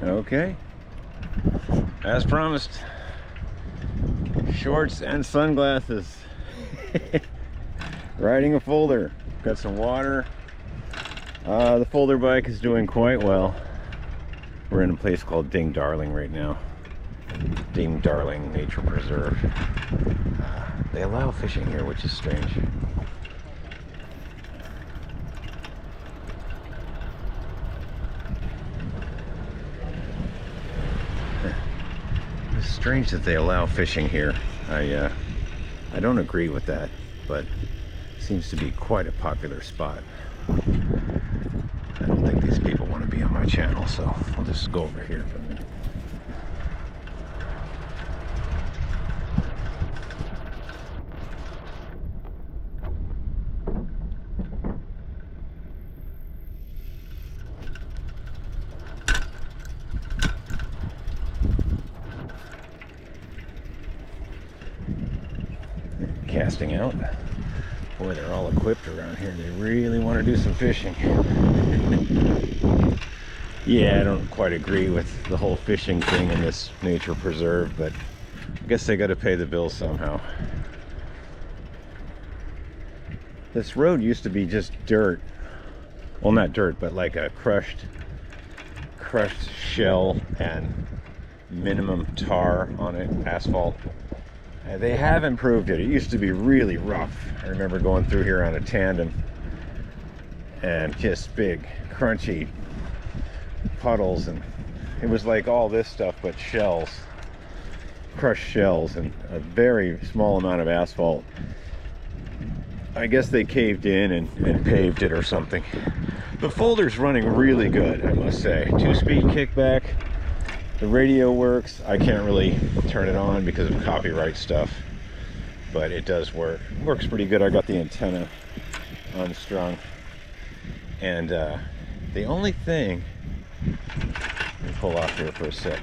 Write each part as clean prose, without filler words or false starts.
Okay, as promised, shorts and sunglasses. Riding a folder, got some water. The folder bike is doing quite well. We're in a place called Ding Darling right now. Ding Darling Nature Preserve. They allow fishing here, which is strange. It's strange that they allow fishing here. I don't agree with that, but it seems to be quite a popular spot. I don't think these people want to be on my channel, so I'll just go over here for a minute. Casting out. Boy, they're all equipped around here. They really want to do some fishing. Yeah, I don't quite agree with the whole fishing thing in this nature preserve, but I guess they got to pay the bills somehow. This road used to be just dirt. Well, not dirt, but like a crushed shell and minimum tar on it, asphalt. They have improved it. It used to be really rough. I remember going through here on a tandem and just big, crunchy puddles, and it was like all this stuff but shells, crushed shells, and a very small amount of asphalt. I guess they caved in and paved it or something. The folder's running really good, I must say. 2-speed kickback. The radio works. I can't really turn it on because of copyright stuff, but it does work. It works pretty good. I got the antenna unstrung, and the only thing, let me pull off here for a sec.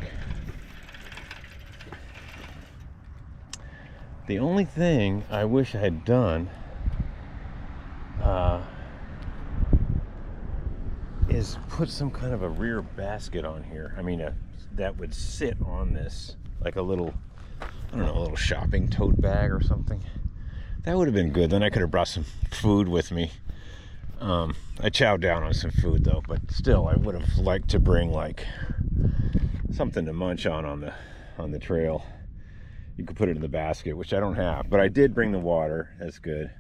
The only thing I wish I had done is put some kind of a rear basket on here. I mean, that would sit on this, like a little, I don't know, a little shopping tote bag or something. That would have been good. Then I could have brought some food with me. I chowed down on some food though, but still, I would have liked to bring like something to munch on the trail. You could put it in the basket, which I don't have, but I did bring the water. That's good.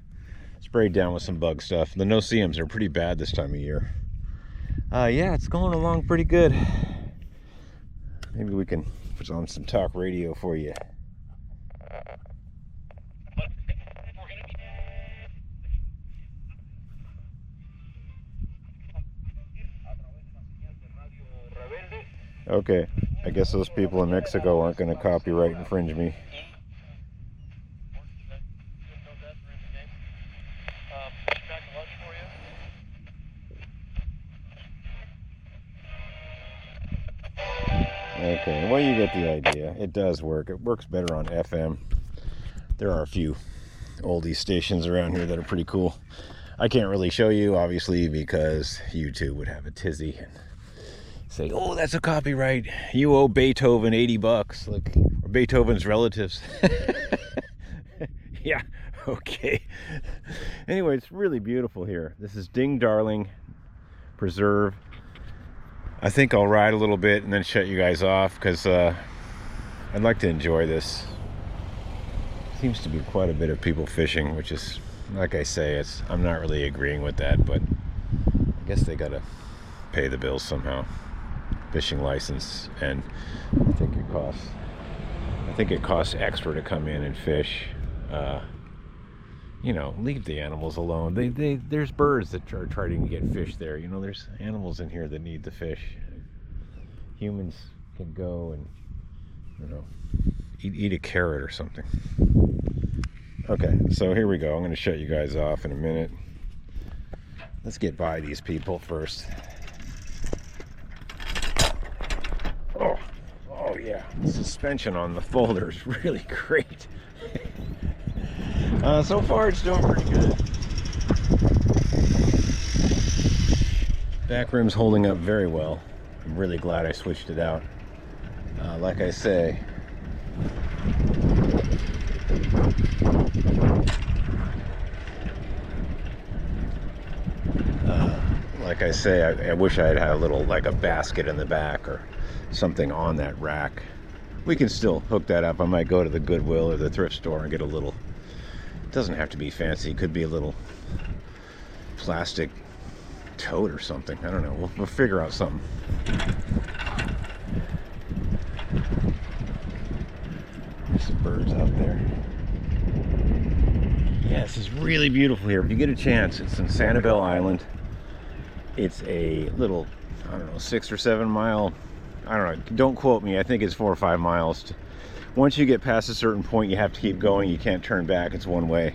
Sprayed down with some bug stuff. The no-see-ums are pretty bad this time of year. Yeah, it's going along pretty good. Maybe we can put on some talk radio for you. Okay, I guess those people in Mexico aren't going to copyright infringe me. Okay, well, you get the idea. It does work. It works better on FM. There are a few oldie stations around here that are pretty cool. I can't really show you, obviously, because YouTube would have a tizzy and say, oh, that's a copyright. You owe Beethoven $80, like, or Beethoven's relatives. Yeah, okay. Anyway, it's really beautiful here. This is Ding Darling Preserve. I think I'll ride a little bit and then shut you guys off, because I'd like to enjoy this. Seems to be quite a bit of people fishing, which is, like I say, I'm not really agreeing with that, but I guess they gotta pay the bills somehow. Fishing license, and I think it costs extra to come in and fish. You know, leave the animals alone. There's birds that are trying to get fish there. You know, there's animals in here that need the fish. Humans can go and, you know, eat a carrot or something. Okay, so here we go. I'm going to shut you guys off in a minute. Let's get by these people first. Oh yeah, the suspension on the folder is really great. So far it's doing pretty good. Back rim's holding up very well. I'm really glad I switched it out. Like I say, I wish I had had a little, like a basket in the back or something on that rack. We can still hook that up. I might go to the Goodwill or the thrift store and get a little, it doesn't have to be fancy, it could be a little plastic tote or something. I don't know, we'll figure out something. There's some birds out there. Yeah, this is really beautiful here. If you get a chance, it's in Sanibel Island. It's a little, I don't know, 6 or 7 mile, I don't know, don't quote me, I think it's 4 or 5 miles. Once you get past a certain point, you have to keep going. You can't turn back, it's one way.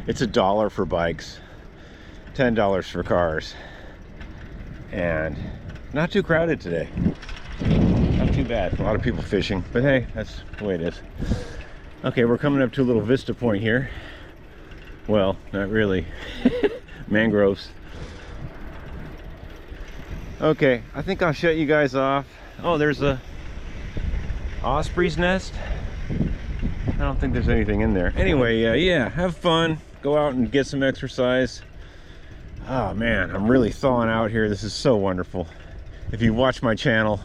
It's $1 for bikes, $10 for cars, and not too crowded today. Not too bad. A lot of people fishing, but hey, that's the way it is. Okay, we're coming up to a little vista point here. Well, not really. Mangroves. Okay, I think I'll shut you guys off. Oh, there's a osprey's nest. I don't think there's anything in there. Anyway, yeah, have fun. Go out and get some exercise. Oh man, I'm really thawing out here. This is so wonderful. If you watch my channel,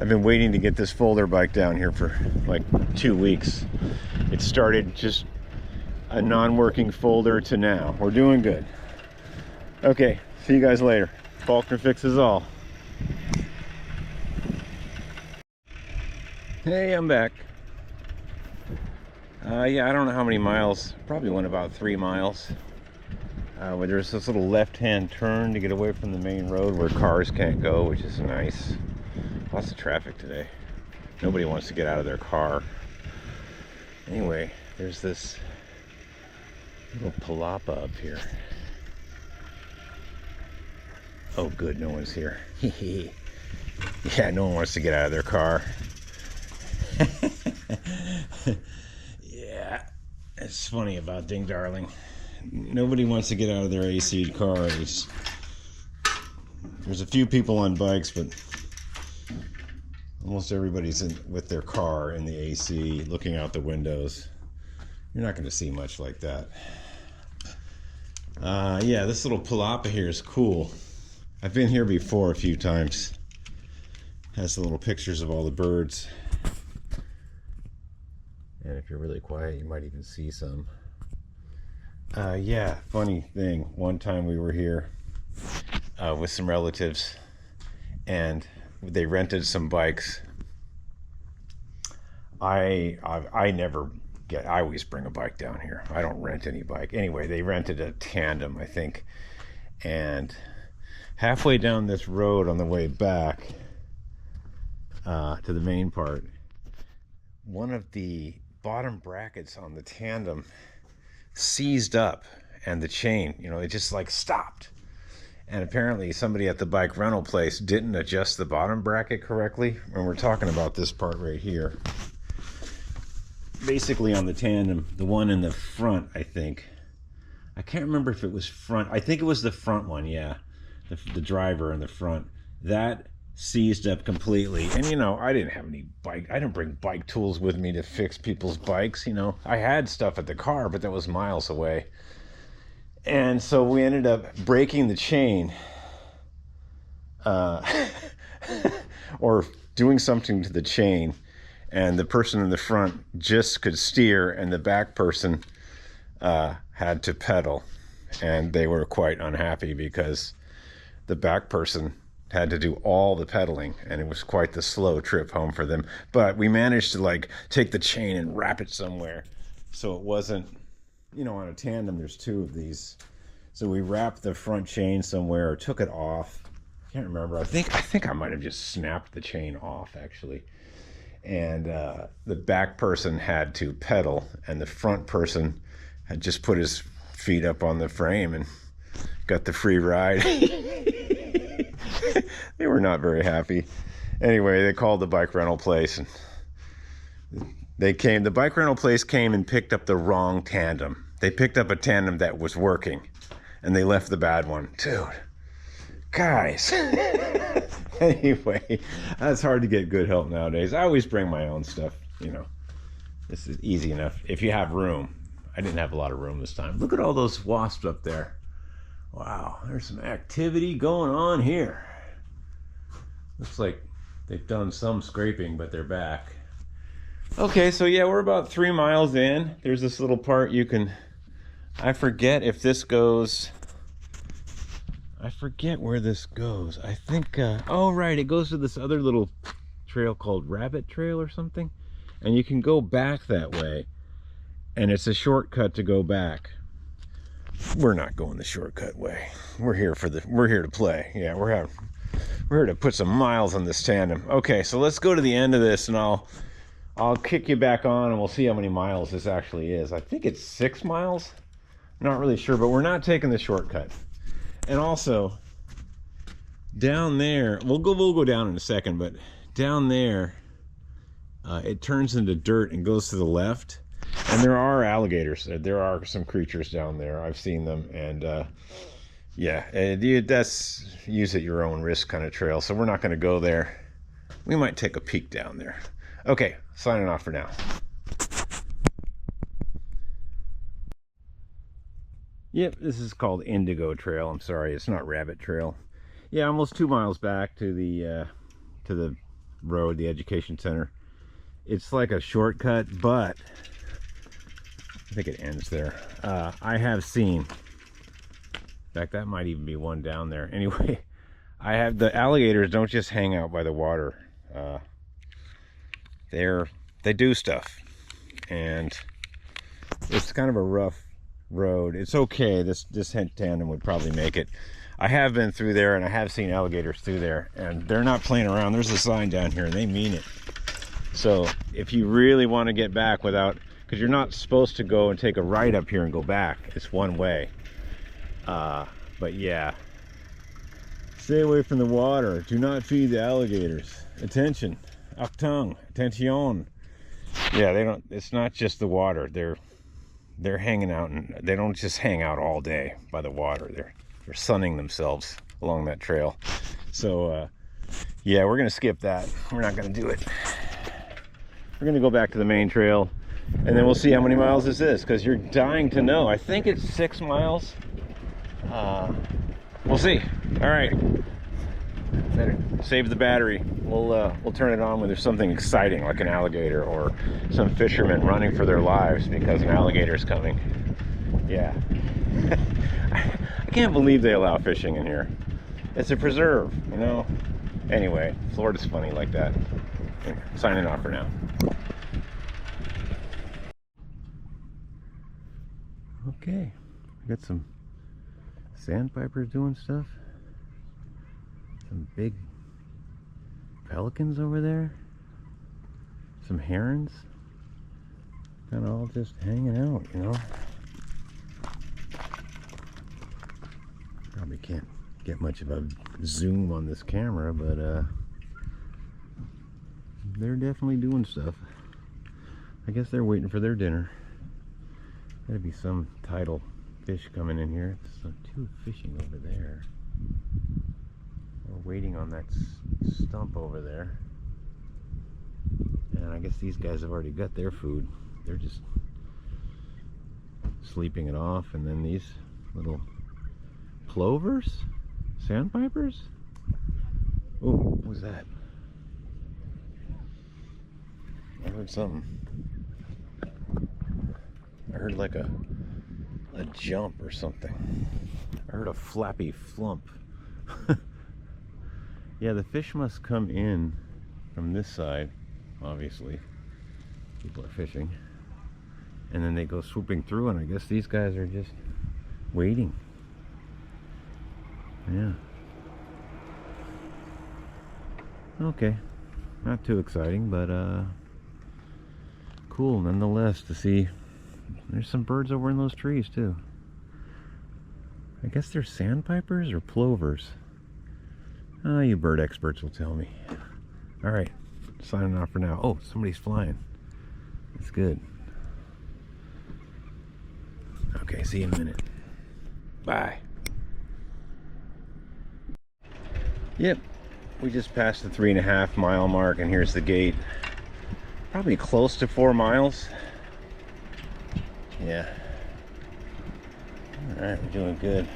I've been waiting to get this folder bike down here for like 2 weeks. It started just a non-working folder to now. We're doing good. Okay, see you guys later. Faulkner fixes all. Hey, I'm back. Yeah, I don't know how many miles. Probably went about 3 miles. Where there's this little left-hand turn to get away from the main road where cars can't go, which is nice. Lots of traffic today. Nobody wants to get out of their car. Anyway, there's this little palapa up here. Oh good, no one's here. Yeah, no one wants to get out of their car. Yeah, it's funny about Ding Darling. Nobody wants to get out of their AC'd cars. There's a few people on bikes, but almost everybody's with their car in the AC, looking out the windows. You're not going to see much like that. Yeah, this little palapa here is cool. I've been here before a few times. Has the little pictures of all the birds. And if you're really quiet, you might even see some. Yeah, funny thing. One time we were here with some relatives, and they rented some bikes. I always bring a bike down here. I don't rent any bike. Anyway, they rented a tandem, I think. And halfway down this road on the way back to the main part, one of the bottom brackets on the tandem seized up, and the chain, it just like stopped. And apparently somebody at the bike rental place didn't adjust the bottom bracket correctly. And we're talking about this part right here. Basically on the tandem, the one in the front, I think. I can't remember if it was front. I think it was the front one, yeah. The driver in the front. That seized up completely. And I didn't have any bike. I didn't bring bike tools with me to fix people's bikes. I had stuff at the car, but that was miles away. And so we ended up breaking the chain, or doing something to the chain, and the person in the front just could steer, and the back person had to pedal, and they were quite unhappy because the back person had to do all the pedaling, and it was quite the slow trip home for them. But we managed to take the chain and wrap it somewhere, so it wasn't, on a tandem there's 2 of these, so we wrapped the front chain somewhere, or took it off. I can't remember. I think I might have just snapped the chain off, actually. And the back person had to pedal, and the front person had just put his feet up on the frame and got the free ride. They were not very happy. Anyway, they called the bike rental place, and the bike rental place came and picked up the wrong tandem. They picked up a tandem that was working, and they left the bad one. Dude, guys. Anyway, that's hard to get good help nowadays. I always bring my own stuff, you know. This is easy enough if you have room. I didn't have a lot of room this time. Look at all those wasps up there. Wow, there's some activity going on here. Looks like they've done some scraping, but they're back. Okay, so yeah, we're about 3 miles in. There's this little part you can, I forget if this goes, I forget where this goes. I think, oh right, it goes to this other little trail called Rabbit Trail or something. And you can go back that way. And it's a shortcut to go back. We're not going the shortcut way. We're here to play. Yeah, we're here to put some miles on this tandem. Okay, so let's go to the end of this and I'll kick you back on and we'll see how many miles this actually is. I think it's 6 miles. I'm not really sure, but we're not taking the shortcut. And also, down there, we'll go down in a second, but down there, it turns into dirt and goes to the left. And there are alligators. There are some creatures down there. I've seen them. And yeah, that's use at your own risk kind of trail. So we're not going to go there. We might take a peek down there. Okay, signing off for now. Yep, this is called Indigo Trail. I'm sorry, it's not Rabbit Trail. Yeah, almost 2 miles back to the road, the education center. It's like a shortcut, but I think it ends there. I have seen, in fact, that might even be one down there. Anyway, the alligators don't just hang out by the water. They do stuff, and it's kind of a rough road. It's okay. This tandem would probably make it. I have been through there, and I have seen alligators through there, and they're not playing around. There's a sign down here, and they mean it. So if you really want to get back without, because you're not supposed to go and take a right up here and go back. It's one way. But yeah, stay away from the water. Do not feed the alligators. Attention, Achtung, attention. Yeah, they don't. It's not just the water. They're hanging out, and they don't just hang out all day by the water. They're sunning themselves along that trail. So yeah, we're gonna skip that. We're not gonna do it. We're gonna go back to the main trail, and then we'll see how many miles this is, because you're dying to know. I think it's 6 miles. We'll see. All right. Better save the battery. We'll turn it on when there's something exciting, like an alligator or some fishermen running for their lives because an alligator's coming. Yeah. I can't believe they allow fishing in here. It's a preserve, you know. Anyway, Florida's funny like that. Anyway, signing off for now. Okay, we got some sandpipers doing stuff. Some big pelicans over there. Some herons. Kind of all just hanging out, you know. Probably can't get much of a zoom on this camera, but they're definitely doing stuff. I guess they're waiting for their dinner. Gotta be some tidal fish coming in here. There's two fishing over there. We're waiting on that stump over there. And I guess these guys have already got their food. They're just sleeping it off. And then these little plovers? Sandpipers? Oh, what was that? I heard something. I heard like a jump or something. I heard a flappy flump. Yeah, the fish must come in from this side, obviously. People are fishing. And then they go swooping through, and I guess these guys are just waiting. Yeah. Okay. Not too exciting, but cool nonetheless to see. There's some birds over in those trees too. I guess they're sandpipers or plovers. Oh, you bird experts will tell me. All right, signing off for now. Oh, somebody's flying. That's good. Okay, see you in a minute. Bye. Yep, we just passed the 3.5 mile mark, and here's the gate. Probably close to 4 miles. Yeah. All right, we're doing good.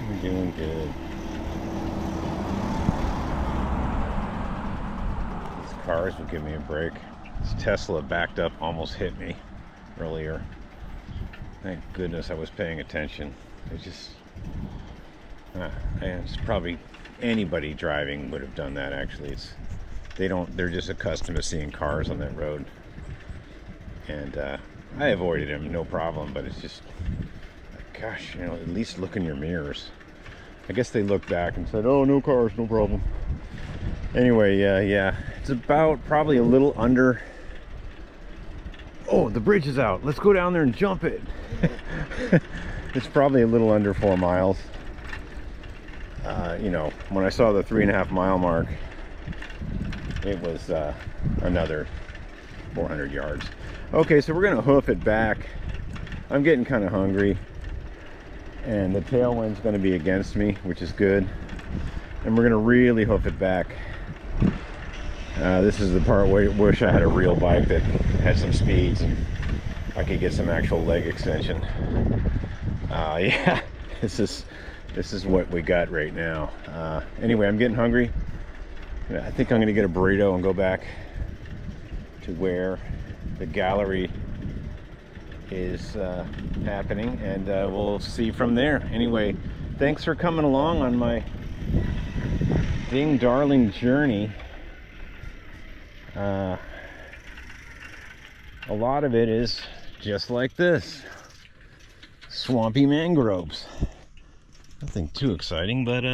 We're doing good. These cars will give me a break. This Tesla backed up, almost hit me earlier. Thank goodness I was paying attention. It just, it's probably anybody driving would have done that. Actually, they're just accustomed to seeing cars on that road, and I avoided them, no problem. But it's just, gosh, you know, at least look in your mirrors. I guess they looked back and said, "Oh, no cars, no problem." Anyway, yeah, it's about probably a little under. Oh, the bridge is out. Let's go down there and jump it. It's probably a little under 4 miles. You know, when I saw the 3.5 mile mark, it was another 400 yards. Okay, so we're gonna hoof it back. I'm getting kind of hungry, and the tailwind's gonna be against me, which is good. And we're gonna really hoof it back. This is the part where I wish I had a real bike that had some speeds and I could get some actual leg extension. Yeah, this is what we got right now. Anyway, I'm getting hungry. I think I'm gonna get a burrito and go back to where the gallery is happening, and we'll see from there. Anyway, thanks for coming along on my ding darling journey. A lot of it is just like this, swampy mangroves. Nothing too exciting, but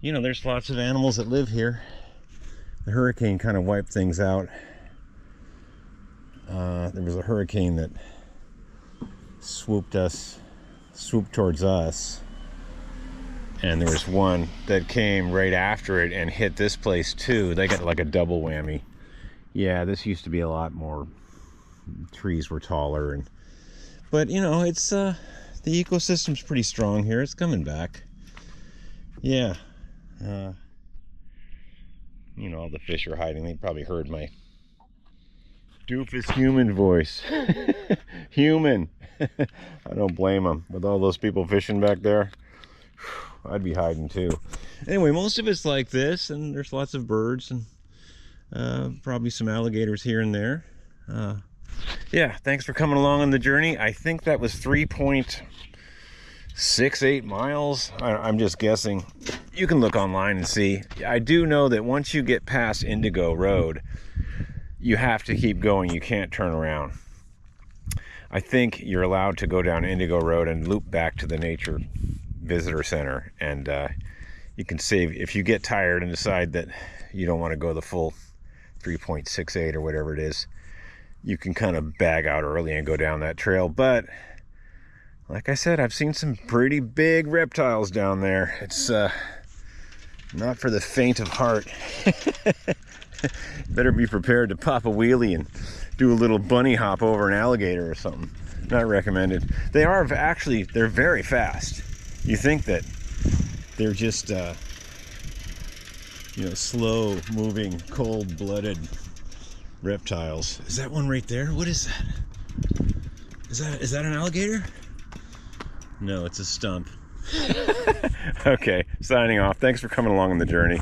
you know, there's lots of animals that live here. The hurricane kind of wiped things out. There was a hurricane that swooped towards us, and there was one that came right after it and hit this place too. They got like a double whammy. Yeah, this used to be a lot more, trees were taller, but you know, it's the ecosystem's pretty strong here. It's coming back. Yeah. You know, all the fish are hiding. They probably heard my doofus human voice. Human. I don't blame them. With all those people fishing back there, I'd be hiding too. Anyway, most of it's like this, and there's lots of birds and probably some alligators here and there. Yeah, thanks for coming along on the journey. I think that was 3.68 miles. I'm just guessing. You can look online and see. I do know that once you get past Indigo Road, you have to keep going. You can't turn around. I think you're allowed to go down Indigo Road and loop back to the Nature Visitor Center, and you can save if you get tired and decide that you don't want to go the full 3.68 or whatever it is. You can kind of bag out early and go down that trail. But like I said, I've seen some pretty big reptiles down there. It's not for the faint of heart. Better be prepared to pop a wheelie and do a little bunny hop over an alligator or something. Not recommended. They're very fast. You think that they're just you know, slow moving, cold-blooded reptiles. Is that one right there? What is that? Is that an alligator? No, it's a stump. Okay, signing off. Thanks for coming along on the journey.